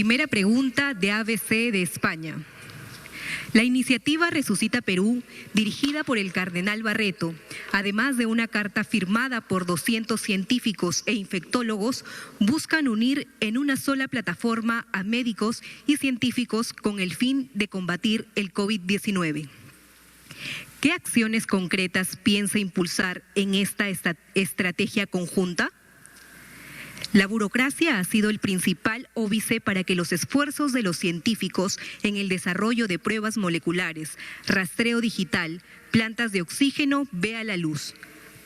Primera pregunta de ABC de España. La iniciativa Resucita Perú, dirigida por el cardenal Barreto, además de una carta firmada por 200 científicos e infectólogos, buscan unir en una sola plataforma a médicos y científicos con el fin de combatir el COVID-19. ¿Qué acciones concretas piensa impulsar en esta estrategia conjunta? La burocracia ha sido el principal óbice para que los esfuerzos de los científicos en el desarrollo de pruebas moleculares, rastreo digital, plantas de oxígeno vea la luz.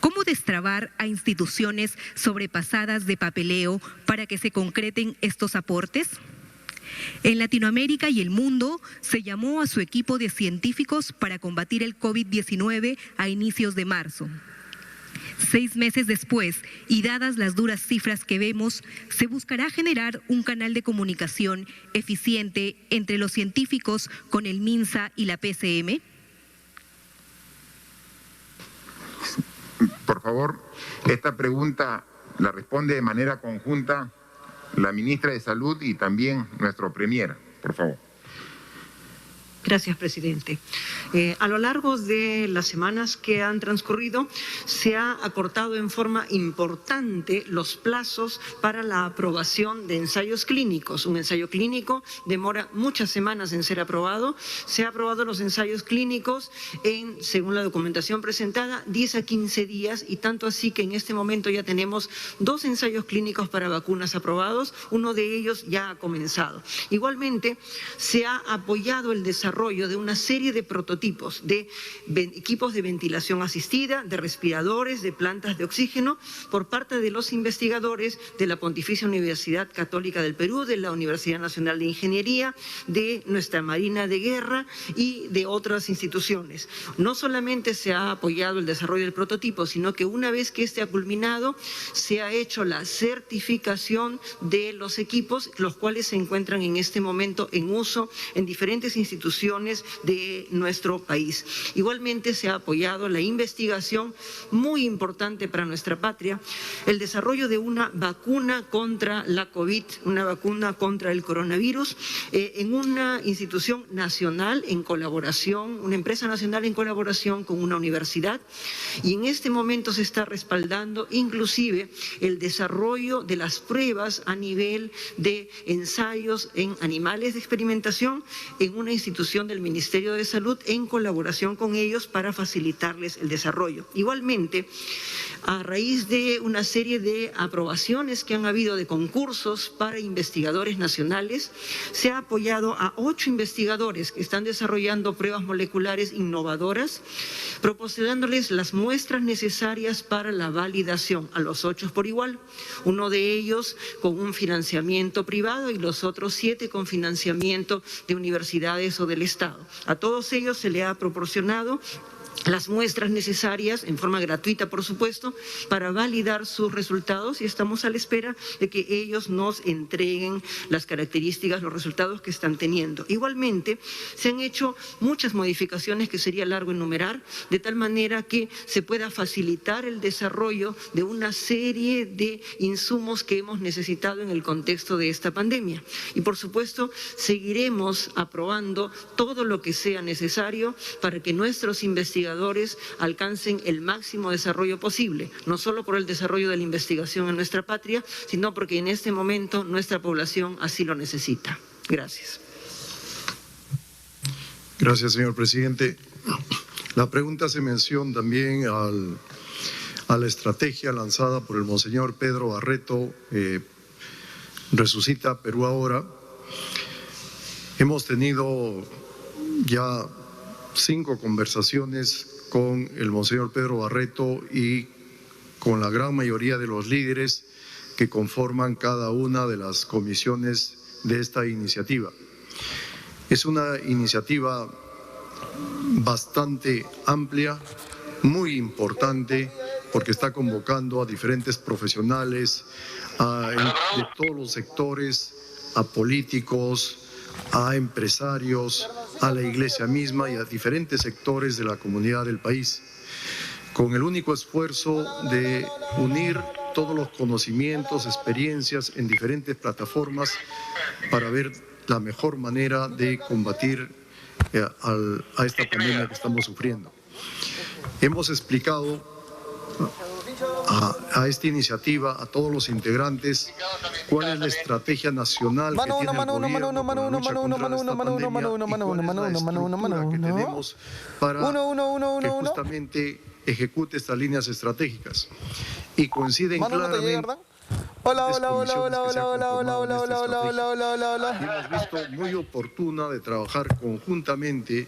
¿Cómo destrabar a instituciones sobrepasadas de papeleo para que se concreten estos aportes? En Latinoamérica y el mundo se llamó a su equipo de científicos para combatir el COVID-19 a inicios de marzo. 6 meses después, y dadas las duras cifras que vemos, se buscará generar un canal de comunicación eficiente entre los científicos con el MINSA y la PCM. Por favor, esta pregunta la responde de manera conjunta la ministra de Salud y también nuestro premier, por favor. Gracias, presidente. A lo largo de las semanas que han transcurrido, se ha acortado en forma importante los plazos para la aprobación de ensayos clínicos. Un ensayo clínico demora muchas semanas en ser aprobado. Se han aprobado los ensayos clínicos en, según la documentación presentada, 10 a 15 días, y tanto así que en este momento ya tenemos 2 ensayos clínicos para vacunas aprobados. Uno de ellos ya ha comenzado. Igualmente, se ha apoyado el desarrollo de una serie de prototipos de equipos de ventilación asistida, de respiradores, de plantas de oxígeno por parte de los investigadores de la Pontificia Universidad Católica del Perú, de la Universidad Nacional de Ingeniería, de nuestra Marina de Guerra y de otras instituciones. No solamente se ha apoyado el desarrollo del prototipo, sino que una vez que este ha culminado, se ha hecho la certificación de los equipos, los cuales se encuentran en este momento en uso en diferentes instituciones de nuestro país. Igualmente se ha apoyado la investigación, muy importante para nuestra patria, el desarrollo de una vacuna contra la COVID, una vacuna contra el coronavirus, en una institución nacional en colaboración, una empresa nacional en colaboración con una universidad, y en este momento se está respaldando inclusive el desarrollo de las pruebas a nivel de ensayos en animales de experimentación en una institución del Ministerio de Salud en colaboración con ellos para facilitarles el desarrollo. Igualmente, a raíz de una serie de aprobaciones que han habido de concursos para investigadores nacionales, se ha apoyado a 8 investigadores que están desarrollando pruebas moleculares innovadoras, proporcionándoles las muestras necesarias para la validación a los 8 por igual, uno de ellos con un financiamiento privado y los otros 7 con financiamiento de universidades o del Estado. A todos ellos se le ha proporcionado las muestras necesarias, en forma gratuita por supuesto, para validar sus resultados, y estamos a la espera de que ellos nos entreguen las características, los resultados que están teniendo. Igualmente, se han hecho muchas modificaciones que sería largo enumerar, de tal manera que se pueda facilitar el desarrollo de una serie de insumos que hemos necesitado en el contexto de esta pandemia. Y por supuesto, seguiremos aprobando todo lo que sea necesario para que nuestros investigadores alcancen el máximo desarrollo posible, no solo por el desarrollo de la investigación en nuestra patria, sino porque en este momento nuestra población así lo necesita. Gracias. Gracias, señor presidente. La pregunta hace mención también a la estrategia lanzada por el monseñor Pedro Barreto, Resucita Perú Ahora. Hemos tenido ya 5 conversaciones con el monseñor Pedro Barreto y con la gran mayoría de los líderes que conforman cada una de las comisiones de esta iniciativa. Es una iniciativa bastante amplia, muy importante, porque está convocando a diferentes profesionales de todos los sectores, a políticos, a empresarios, a la iglesia misma y a diferentes sectores de la comunidad del país, con el único esfuerzo de unir todos los conocimientos, experiencias en diferentes plataformas para ver la mejor manera de combatir a esta pandemia que estamos sufriendo. Hemos explicado a esta iniciativa, a todos los integrantes, cuál es la estrategia nacional que tiene el gobierno para la lucha contra esta pandemia y cuál es la estructura que tenemos para que justamente ejecute estas líneas estratégicas. Y coinciden claramente. Hemos visto muy oportuna de trabajar conjuntamente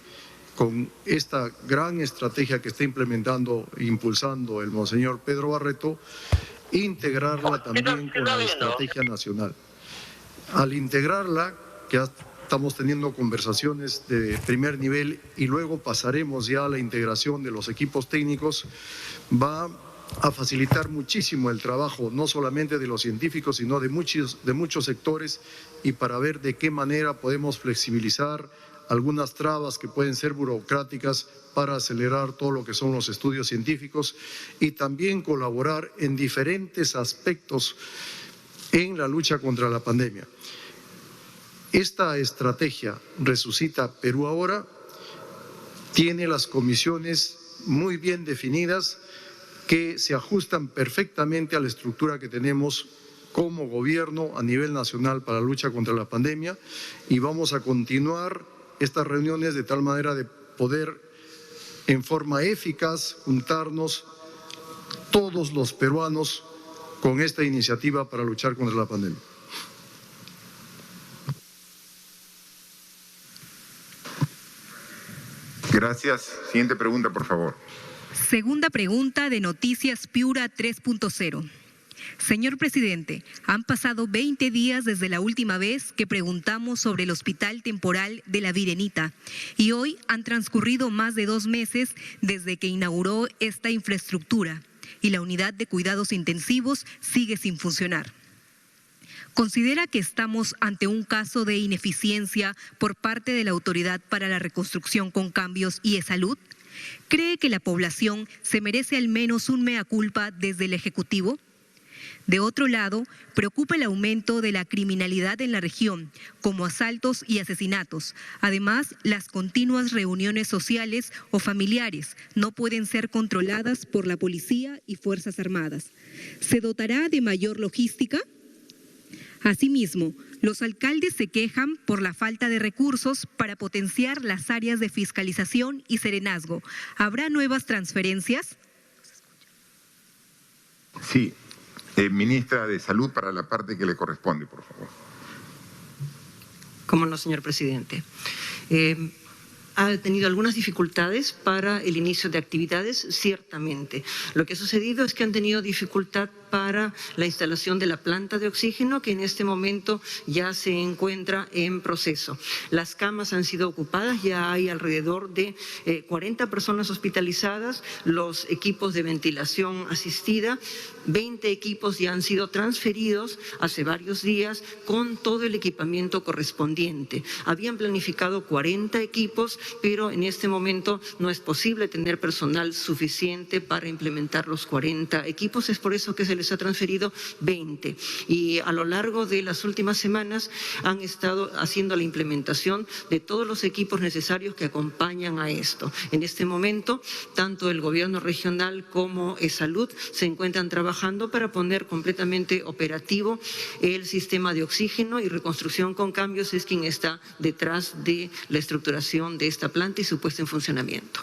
con esta gran estrategia que está implementando e impulsando el monseñor Pedro Barreto, integrarla también con la estrategia nacional. Al integrarla, ya estamos teniendo conversaciones de primer nivel y luego pasaremos ya a la integración de los equipos técnicos, va a facilitar muchísimo el trabajo, no solamente de los científicos, sino de muchos sectores, y para ver de qué manera podemos flexibilizar algunas trabas que pueden ser burocráticas para acelerar todo lo que son los estudios científicos y también colaborar en diferentes aspectos en la lucha contra la pandemia. Esta estrategia Resucita Perú Ahora tiene las comisiones muy bien definidas que se ajustan perfectamente a la estructura que tenemos como gobierno a nivel nacional para la lucha contra la pandemia, y vamos a continuar estas reuniones de tal manera de poder en forma eficaz juntarnos todos los peruanos con esta iniciativa para luchar contra la pandemia. Gracias. Siguiente pregunta, por favor. Segunda pregunta de Noticias Piura 3.0. Señor presidente, han pasado 20 días desde la última vez que preguntamos sobre el Hospital Temporal de La Virenita y hoy han transcurrido más de 2 meses desde que inauguró esta infraestructura y la unidad de cuidados intensivos sigue sin funcionar. ¿Considera que estamos ante un caso de ineficiencia por parte de la Autoridad para la Reconstrucción con Cambios y E-Salud? ¿Cree que la población se merece al menos un mea culpa desde el Ejecutivo? De otro lado, preocupa el aumento de la criminalidad en la región, como asaltos y asesinatos. Además, las continuas reuniones sociales o familiares no pueden ser controladas por la policía y Fuerzas Armadas. ¿Se dotará de mayor logística? Asimismo, los alcaldes se quejan por la falta de recursos para potenciar las áreas de fiscalización y serenazgo. ¿Habrá nuevas transferencias? Sí. Ministra de Salud, para la parte que le corresponde, por favor. Cómo no, señor presidente. Ha tenido algunas dificultades para el inicio de actividades, ciertamente. Lo que ha sucedido es que han tenido dificultad para la instalación de la planta de oxígeno, que en este momento ya se encuentra en proceso. Las camas han sido ocupadas, ya hay alrededor de 40 personas hospitalizadas, los equipos de ventilación asistida, 20 equipos ya han sido transferidos hace varios días con todo el equipamiento correspondiente. Habían planificado 40 equipos, pero en este momento no es posible tener personal suficiente para implementar los 40 equipos, es por eso que se les ha transferido 20. Y a lo largo de las últimas semanas han estado haciendo la implementación de todos los equipos necesarios que acompañan a esto. En este momento, tanto el gobierno regional como E-Salud se encuentran trabajando para poner completamente operativo el sistema de oxígeno, y Reconstrucción con Cambios es quien está detrás de la estructuración de esta planta y su puesta en funcionamiento.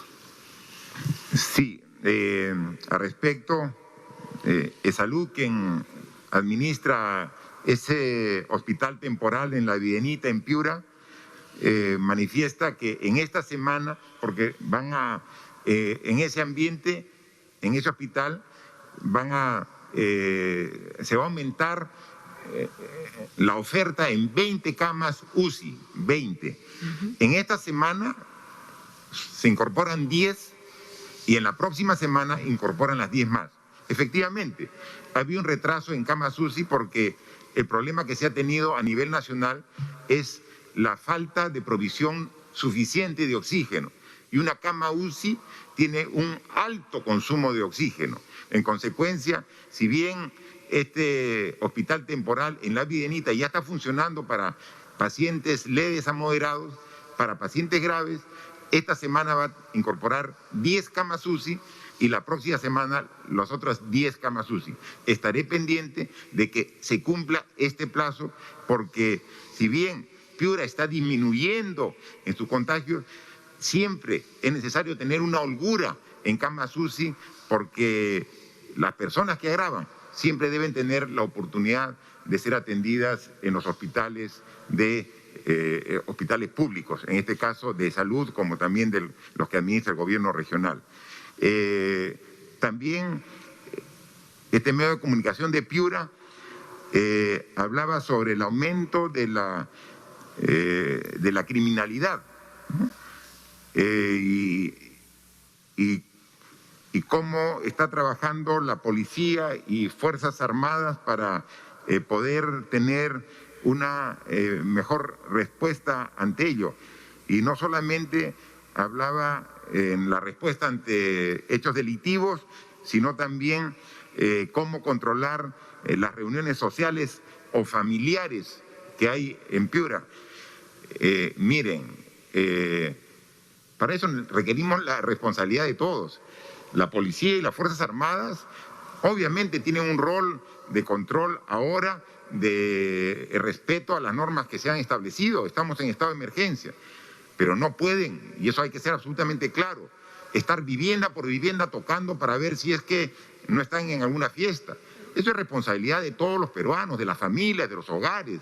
Sí, al respecto, E-Salud, quien administra ese hospital temporal en La Virenita, en Piura, manifiesta que en esta semana, porque van a, en ese ambiente, en ese hospital, se va a aumentar la oferta en 20 camas UCI, 20. En esta semana se incorporan 10 y en la próxima semana incorporan las 10 más. Efectivamente, había un retraso en camas UCI porque el problema que se ha tenido a nivel nacional es la falta de provisión suficiente de oxígeno. Y una cama UCI tiene un alto consumo de oxígeno. En consecuencia, si bien este hospital temporal en La Virenita ya está funcionando para pacientes leves a moderados. Para pacientes graves, esta semana va a incorporar 10 camas UCI y la próxima semana las otras 10 camas UCI. Estaré pendiente de que se cumpla este plazo porque si bien Piura está disminuyendo en sus contagios, siempre es necesario tener una holgura en camas UCI porque las personas que agravan siempre deben tener la oportunidad de ser atendidas en los hospitales hospitales públicos, en este caso de salud, como también de los que administra el gobierno regional. También este medio de comunicación de Piura hablaba sobre el aumento de la criminalidad, ¿no? Y cómo está trabajando la policía y Fuerzas Armadas para poder tener una mejor respuesta ante ello. Y no solamente hablaba en la respuesta ante hechos delictivos, sino también cómo controlar las reuniones sociales o familiares que hay en Piura. Miren, para eso requerimos la responsabilidad de todos. La policía y las Fuerzas Armadas obviamente tienen un rol de control ahora, de respeto a las normas que se han establecido. Estamos en estado de emergencia, pero no pueden, y eso hay que ser absolutamente claro, estar vivienda por vivienda tocando para ver si es que no están en alguna fiesta. Eso es responsabilidad de todos los peruanos, de las familias, de los hogares.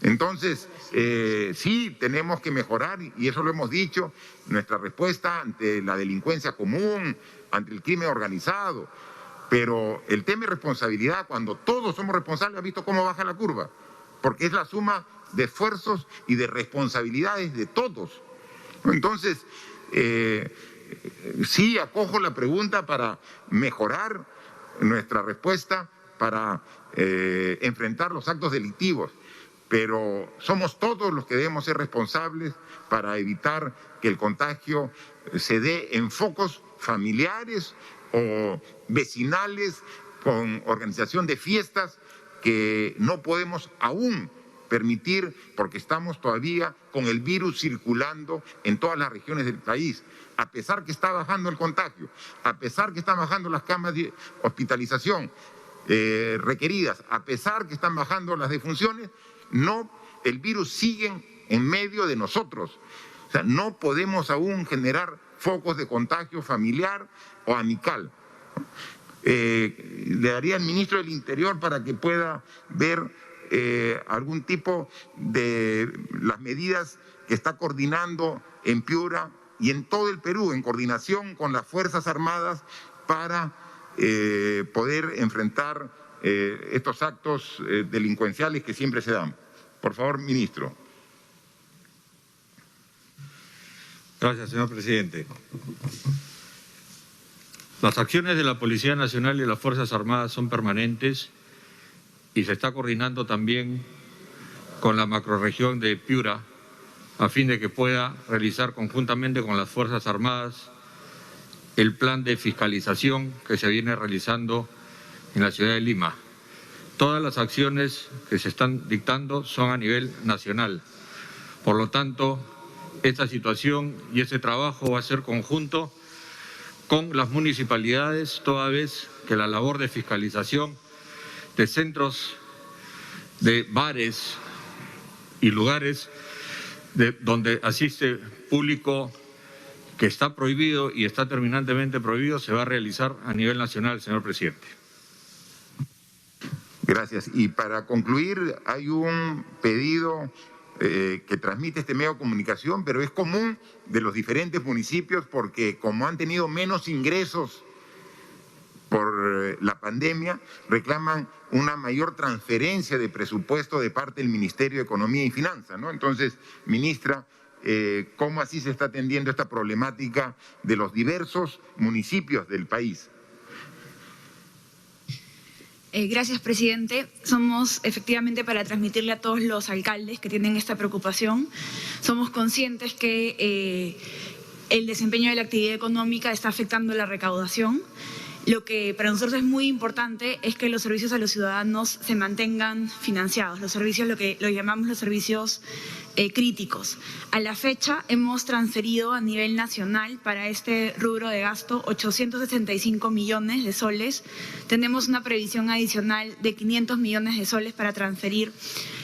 Entonces, sí, tenemos que mejorar, y eso lo hemos dicho, nuestra respuesta ante la delincuencia común, ante el crimen organizado. Pero el tema de responsabilidad, cuando todos somos responsables, ¿ha visto cómo baja la curva? Porque es la suma de esfuerzos y de responsabilidades de todos. Entonces, sí, acojo la pregunta para mejorar nuestra respuesta, para enfrentar los actos delictivos. Pero somos todos los que debemos ser responsables para evitar que el contagio se dé en focos familiares o vecinales, con organización de fiestas que no podemos aún permitir porque estamos todavía con el virus circulando en todas las regiones del país. A pesar que está bajando el contagio, a pesar que están bajando las camas de hospitalización requeridas, a pesar que están bajando las defunciones, no, el virus sigue en medio de nosotros. O sea, no podemos aún generar focos de contagio familiar o amical. Le daría al ministro del Interior para que pueda ver algún tipo de las medidas que está coordinando en Piura y en todo el Perú, en coordinación con las Fuerzas Armadas para poder enfrentar estos actos delincuenciales que siempre se dan. Por favor, ministro. Gracias, señor presidente. Las acciones de la Policía Nacional y las Fuerzas Armadas son permanentes y se está coordinando también con la macrorregión de Piura a fin de que pueda realizar conjuntamente con las Fuerzas Armadas el plan de fiscalización que se viene realizando en la ciudad de Lima. Todas las acciones que se están dictando son a nivel nacional. Por lo tanto, esta situación y este trabajo va a ser conjunto con las municipalidades, toda vez que la labor de fiscalización de centros, de bares y lugares donde asiste público que está prohibido y está terminantemente prohibido, se va a realizar a nivel nacional, señor presidente. Gracias. Y para concluir, hay un pedido que transmite este medio de comunicación, pero es común de los diferentes municipios porque como han tenido menos ingresos por la pandemia, reclaman una mayor transferencia de presupuesto de parte del Ministerio de Economía y Finanzas, ¿no? Entonces, ministra, ¿cómo así se está atendiendo esta problemática de los diversos municipios del país? Gracias, presidente. Somos efectivamente para transmitirle a todos los alcaldes que tienen esta preocupación. Somos conscientes que el desempeño de la actividad económica está afectando la recaudación. Lo que para nosotros es muy importante es que los servicios a los ciudadanos se mantengan financiados, los servicios, lo que lo llamamos los servicios críticos. A la fecha hemos transferido a nivel nacional para este rubro de gasto 865 millones de soles. Tenemos una previsión adicional de 500 millones de soles para transferir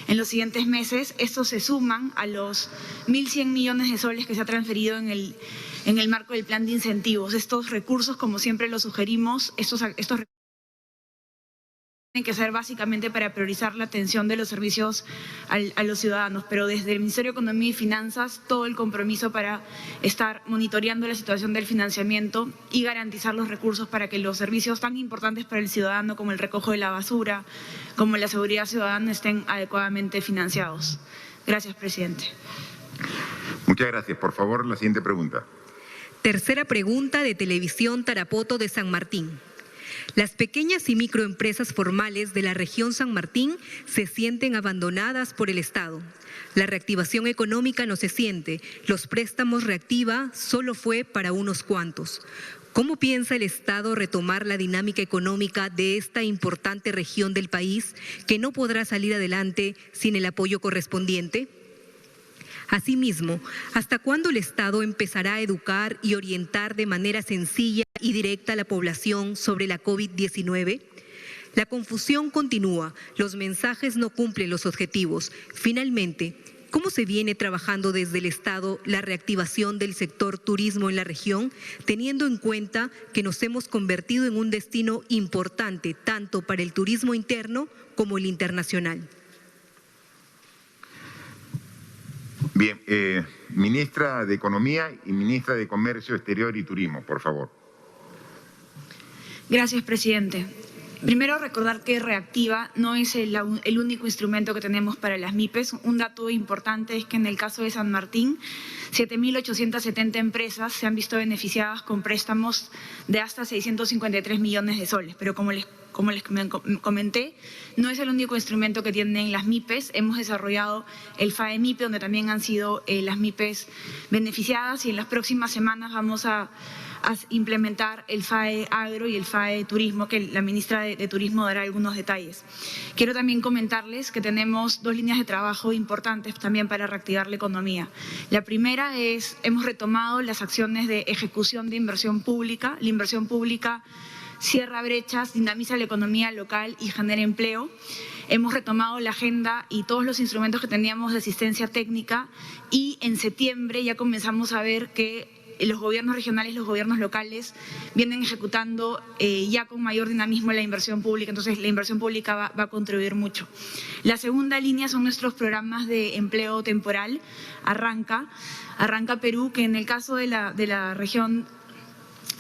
en los siguientes meses. Estos se suman a los 1.100 millones de soles que se ha transferido en el marco del plan de incentivos. Estos recursos, como siempre lo sugerimos, estos recursos tienen que ser básicamente para priorizar la atención de los servicios a los ciudadanos, pero desde el Ministerio de Economía y Finanzas todo el compromiso para estar monitoreando la situación del financiamiento y garantizar los recursos para que los servicios tan importantes para el ciudadano como el recojo de la basura, como la seguridad ciudadana estén adecuadamente financiados. Gracias, presidente. Muchas gracias. Por favor, la siguiente pregunta. Tercera pregunta de Televisión Tarapoto de San Martín. Las pequeñas y microempresas formales de la región San Martín se sienten abandonadas por el Estado. La reactivación económica no se siente, los préstamos reactiva solo fue para unos cuantos. ¿Cómo piensa el Estado retomar la dinámica económica de esta importante región del país que no podrá salir adelante sin el apoyo correspondiente? Asimismo, ¿hasta cuándo el Estado empezará a educar y orientar de manera sencilla y directa a la población sobre la COVID-19? La confusión continúa, los mensajes no cumplen los objetivos. Finalmente, ¿cómo se viene trabajando desde el Estado la reactivación del sector turismo en la región, teniendo en cuenta que nos hemos convertido en un destino importante tanto para el turismo interno como el internacional? Bien, ministra de Economía y ministra de Comercio Exterior y Turismo, por favor. Gracias, presidente. Primero, recordar que Reactiva no es el único instrumento que tenemos para las MIPES. Un dato importante es que en el caso de San Martín, 7.870 empresas se han visto beneficiadas con préstamos de hasta 653 millones de soles. Pero como les comenté, no es el único instrumento que tienen las MIPES. Hemos desarrollado el FAE MIPE, donde también han sido las MIPES beneficiadas, y en las próximas semanas vamos a implementar el FAE Agro y el FAE Turismo, que la ministra de Turismo dará algunos detalles. Quiero también comentarles que tenemos dos líneas de trabajo importantes también para reactivar la economía. La primera es, hemos retomado las acciones de ejecución de inversión pública. La inversión pública cierra brechas, dinamiza la economía local y genera empleo. Hemos retomado la agenda y todos los instrumentos que teníamos de asistencia técnica, y en septiembre ya comenzamos a ver que los gobiernos regionales, los gobiernos locales vienen ejecutando ya con mayor dinamismo la inversión pública. Entonces, la inversión pública va a contribuir mucho. La segunda línea son nuestros programas de empleo temporal. Arranca Perú, que en el caso de la región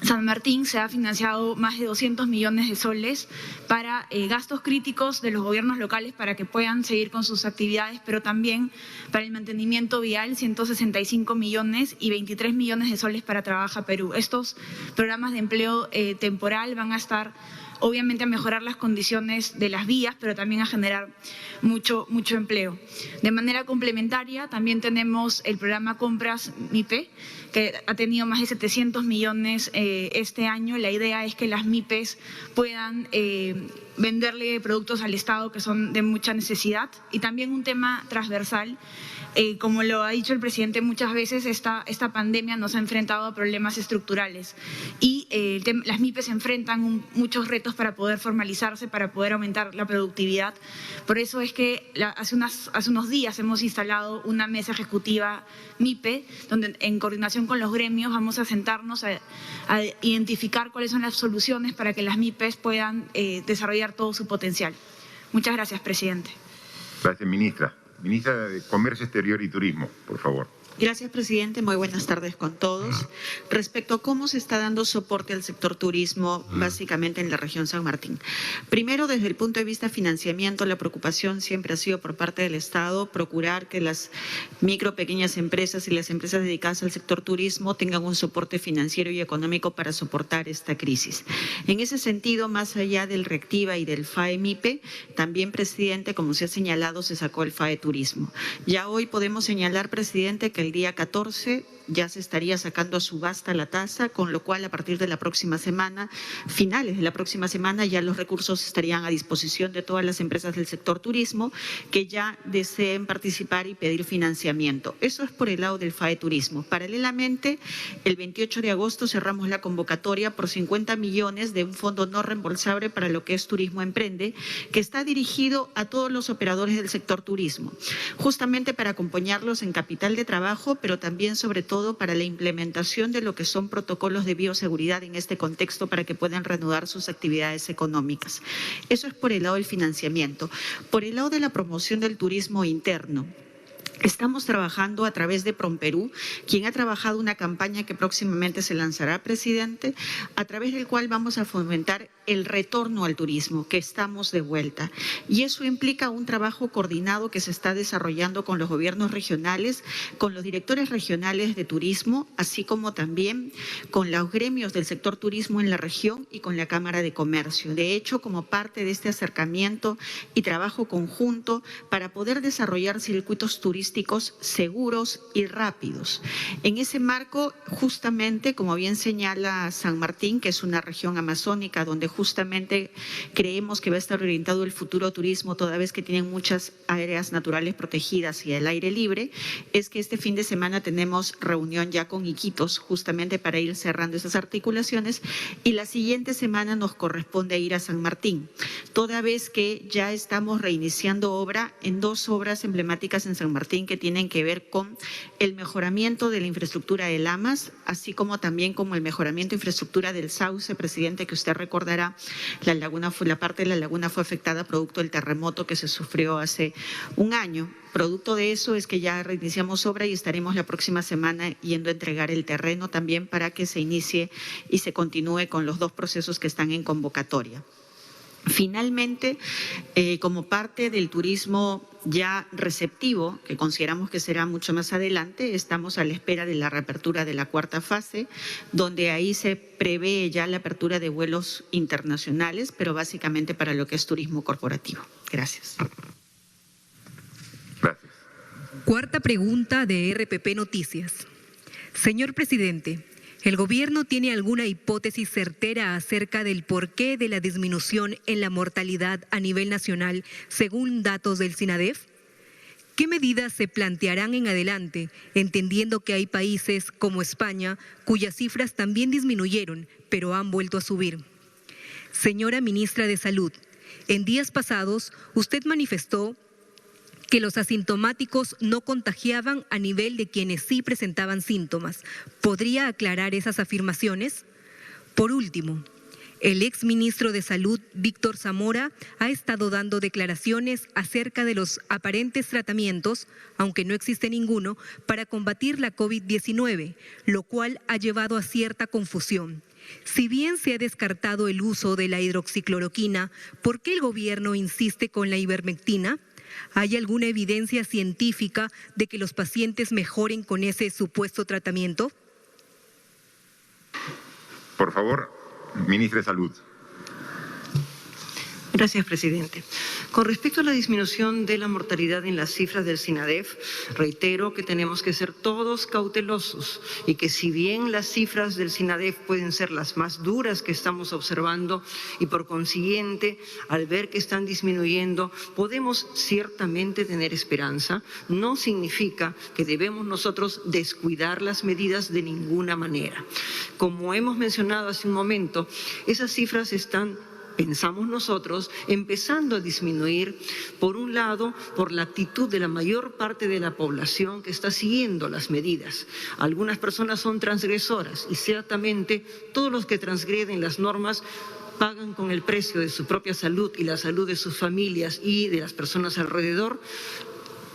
San Martín se ha financiado más de 200 millones de soles para gastos críticos de los gobiernos locales para que puedan seguir con sus actividades, pero también para el mantenimiento vial, 165 millones y 23 millones de soles para Trabaja Perú. Estos programas de empleo temporal van a estar obviamente a mejorar las condiciones de las vías, pero también a generar mucho empleo. De manera complementaria, también tenemos el programa Compras MIPE, que ha tenido más de 700 millones este año. La idea es que las MIPES puedan venderle productos al Estado que son de mucha necesidad. Y también un tema transversal, como lo ha dicho el presidente muchas veces, esta pandemia nos ha enfrentado a problemas estructurales y las MIPES enfrentan muchos retos para poder formalizarse, para poder aumentar la productividad. Por eso es que hace unos días hemos instalado una mesa ejecutiva MIPE, donde en coordinación con los gremios vamos a sentarnos a identificar cuáles son las soluciones para que las MIPES puedan desarrollar todo su potencial. Muchas gracias, presidente. Gracias, ministra. Ministra de Comercio Exterior y Turismo, por favor. Gracias, presidente. Muy buenas tardes con todos. Respecto a cómo se está dando soporte al sector turismo, básicamente en la región San Martín. Primero, desde el punto de vista financiamiento, la preocupación siempre ha sido por parte del Estado procurar que las pequeñas empresas y las empresas dedicadas al sector turismo tengan un soporte financiero y económico para soportar esta crisis. En ese sentido, más allá del Reactiva y del FAE MIPE, también, presidente, como se ha señalado, se sacó el FAE Turismo. Ya hoy podemos señalar, presidente, que el día 14 ya se estaría sacando a subasta la tasa, con lo cual a partir de la próxima semana, finales de la próxima semana, ya los recursos estarían a disposición de todas las empresas del sector turismo que ya deseen participar y pedir financiamiento. Eso es por el lado del FAE Turismo. Paralelamente, el 28 de agosto cerramos la convocatoria por 50 millones de un fondo no reembolsable para lo que es Turismo Emprende, que está dirigido a todos los operadores del sector turismo, justamente para acompañarlos en capital de trabajo, pero también sobre todo para la implementación de lo que son protocolos de bioseguridad en este contexto para que puedan reanudar sus actividades económicas. Eso es por el lado del financiamiento. Por el lado de la promoción del turismo interno, estamos trabajando a través de PROMPERÚ, quien ha trabajado una campaña que próximamente se lanzará, presidente, a través del cual vamos a fomentar el retorno al turismo, que estamos de vuelta. Y eso implica un trabajo coordinado que se está desarrollando con los gobiernos regionales, con los directores regionales de turismo, así como también con los gremios del sector turismo en la región y con la Cámara de Comercio. De hecho, como parte de este acercamiento y trabajo conjunto para poder desarrollar circuitos turísticos seguros y rápidos. En ese marco, justamente, como bien señala San Martín, que es una región amazónica donde justamente creemos que va a estar orientado el futuro turismo, toda vez que tienen muchas áreas naturales protegidas y el aire libre, es que este fin de semana tenemos reunión ya con Iquitos, justamente para ir cerrando esas articulaciones, y la siguiente semana nos corresponde ir a San Martín, toda vez que ya estamos reiniciando obra en 2 obras emblemáticas en San Martín que tienen que ver con el mejoramiento de la infraestructura de Lamas, así como también como el mejoramiento de infraestructura del Sauce, presidente, que usted recordará, la parte de la laguna fue afectada producto del terremoto que se sufrió hace un año. Producto de eso es que ya reiniciamos obra y estaremos la próxima semana yendo a entregar el terreno también para que se inicie y se continúe con los 2 procesos que están en convocatoria. Finalmente, como parte del turismo ya receptivo, que consideramos que será mucho más adelante, estamos a la espera de la reapertura de la 4ª fase, donde ahí se prevé ya la apertura de vuelos internacionales, pero básicamente para lo que es turismo corporativo. Gracias. Gracias. 4ª pregunta de RPP Noticias. Señor presidente, ¿el gobierno tiene alguna hipótesis certera acerca del porqué de la disminución en la mortalidad a nivel nacional según datos del SINADEF? ¿Qué medidas se plantearán en adelante, entendiendo que hay países como España cuyas cifras también disminuyeron, pero han vuelto a subir? Señora ministra de Salud, en días pasados usted manifestó que los asintomáticos no contagiaban a nivel de quienes sí presentaban síntomas. ¿Podría aclarar esas afirmaciones? Por último, el exministro de Salud, Víctor Zamora, ha estado dando declaraciones acerca de los aparentes tratamientos, aunque no existe ninguno, para combatir la COVID-19, lo cual ha llevado a cierta confusión. Si bien se ha descartado el uso de la hidroxicloroquina, ¿por qué el gobierno insiste con la ivermectina? ¿Hay alguna evidencia científica de que los pacientes mejoren con ese supuesto tratamiento? Por favor, ministra de Salud. Gracias, presidente. Con respecto a la disminución de la mortalidad en las cifras del SINADEF, reitero que tenemos que ser todos cautelosos y que si bien las cifras del SINADEF pueden ser las más duras que estamos observando y por consiguiente, al ver que están disminuyendo, podemos ciertamente tener esperanza, no significa que debemos nosotros descuidar las medidas de ninguna manera. Como hemos mencionado hace un momento, esas cifras están, pensamos nosotros, empezando a disminuir, por un lado, por la actitud de la mayor parte de la población que está siguiendo las medidas. Algunas personas son transgresoras y ciertamente todos los que transgreden las normas pagan con el precio de su propia salud y la salud de sus familias y de las personas alrededor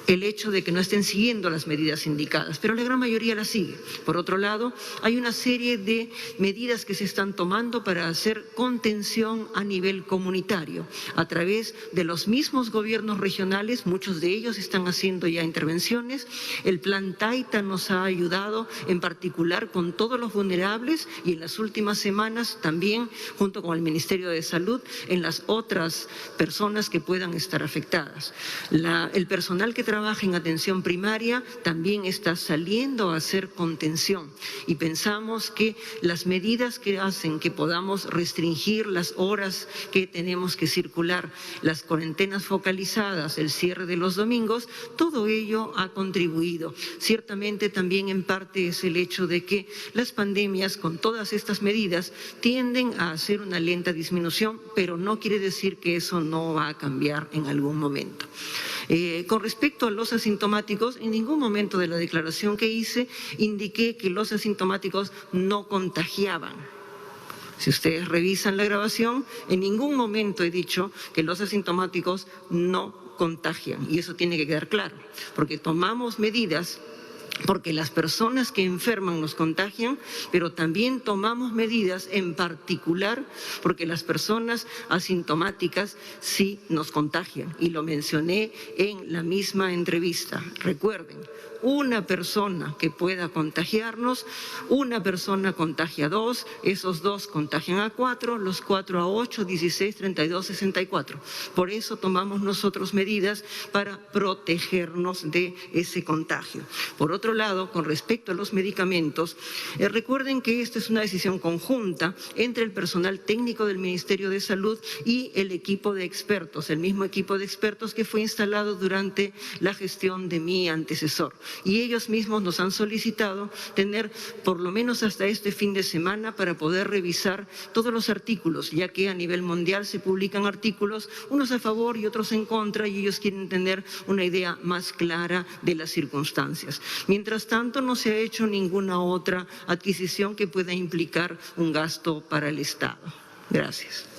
el hecho de que no estén siguiendo las medidas indicadas, pero la gran mayoría las sigue. Por otro lado, hay una serie de medidas que se están tomando para hacer contención a nivel comunitario. A través de los mismos gobiernos regionales, muchos de ellos están haciendo ya intervenciones. El Plan Taita nos ha ayudado, en particular con todos los vulnerables, y en las últimas semanas también, junto con el Ministerio de Salud, en las otras personas que puedan estar afectadas. El personal que trabaja en atención primaria también está saliendo a hacer contención y pensamos que las medidas que hacen que podamos restringir las horas que tenemos que circular, las cuarentenas focalizadas, el cierre de los domingos, todo ello ha contribuido. Ciertamente también en parte es el hecho de que las pandemias con todas estas medidas tienden a hacer una lenta disminución, pero no quiere decir que eso no va a cambiar en algún momento. Con respecto a los asintomáticos, en ningún momento de la declaración que hice indiqué que los asintomáticos no contagiaban. Si ustedes revisan la grabación, en ningún momento he dicho que los asintomáticos no contagian, y eso tiene que quedar claro, porque tomamos medidas porque las personas que enferman nos contagian, pero también tomamos medidas en particular porque las personas asintomáticas sí nos contagian, y lo mencioné en la misma entrevista. Recuerden, una persona que pueda contagiarnos, una persona contagia a 2, esos 2 contagian a 4, los 4 a 8, 16, 32, 64. Por eso tomamos nosotros medidas para protegernos de ese contagio. Por otro lado, con respecto a los medicamentos, recuerden que esta es una decisión conjunta entre el personal técnico del Ministerio de Salud y el equipo de expertos, el mismo equipo de expertos que fue instalado durante la gestión de mi antecesor. Y ellos mismos nos han solicitado tener por lo menos hasta este fin de semana para poder revisar todos los artículos, ya que a nivel mundial se publican artículos, unos a favor y otros en contra, y ellos quieren tener una idea más clara de las circunstancias. Mientras tanto, no se ha hecho ninguna otra adquisición que pueda implicar un gasto para el Estado. Gracias.